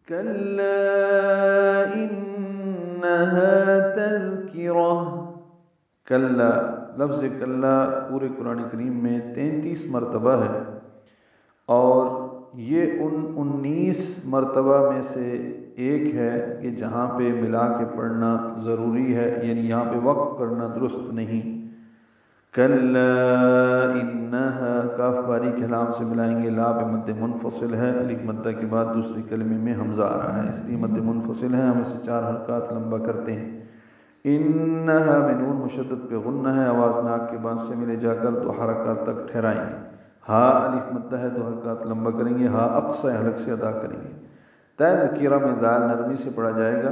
کلا انہا تذکرہ. کلا، لفظ کلا پورے قرآن کریم میں 33 مرتبہ ہے، اور یہ ان 19 مرتبہ میں سے ایک ہے کہ جہاں پہ ملا کے پڑھنا ضروری ہے، یعنی یہاں پہ وقف کرنا درست نہیں. کلا انہا، کاف باریک لام سے ملائیں گے، لا پہ مد منفصل ہے، الف مدہ کے بعد دوسری کلمے میں حمزہ آ رہا ہے، اس لیے مد منفصل ہے، ہم اسے 4 حرکات لمبا کرتے ہیں. انہا میں نون مشدد پہ غنہ ہے، آواز ناک کے بعد سے ملے جا کر 2 حرکات تک ٹھہرائیں گے. ہا الف مدہ ہے، 2 حرکات لمبا کریں گے، ہا اقصی حلق سے ادا کریں گے. تذکرہ میں دال نرمی سے پڑھا جائے گا،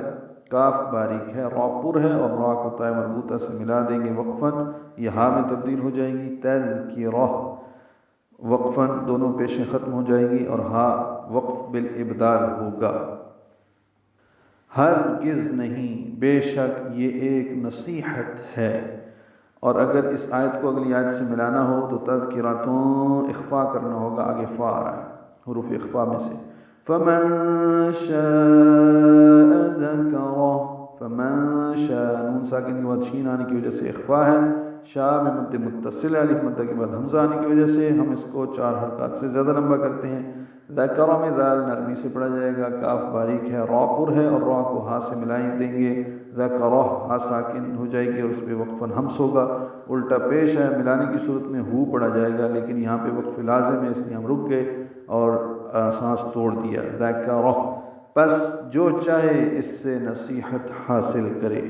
کاف باریک ہے، را پر ہے، اور را کو تائے مربوطہ سے ملا دیں گے وقفاً، یہ ہا میں تبدیل ہو جائیں گی. تذکرہ وقفاً دونوں پیشیں ختم ہو جائیں گی، اور ہا وقف بالابدال ہوگا. ہرگز نہیں، بے شک یہ ایک نصیحت ہے. اور اگر اس آیت کو اگلی آیت سے ملانا ہو تو تذکراتوں اخفا کرنا ہوگا، آگے فا آ رہا ہے حروف اخفا میں سے. فمن شاء ذکرہ، فمن شاء، نون ساکن کے بعد شین آنے کی وجہ سے اخفا ہے، شاء میں مد متصل ہے، الف مدہ کے بعد حمزہ آنے کی وجہ سے ہم اس کو 4 حرکات سے زیادہ لمبا کرتے ہیں. ذکرہ میں دال نرمی سے پڑھا جائے گا، کاف باریک ہے، را پر ہے، اور را کو ہا سے ملائیں دیں گے. ذکرہ ہا ساکن ہو جائے گی اور اس پہ وقفاً حمس ہوگا. الٹا پیش ہے، ملانے کی صورت میں ہو پڑھا جائے گا، لیکن یہاں پہ وقف لازم ہے، اس لیے ہم رک گئے اور سانس توڑ دیا. ذکرہ، پس جو چاہے اس سے نصیحت حاصل کرے.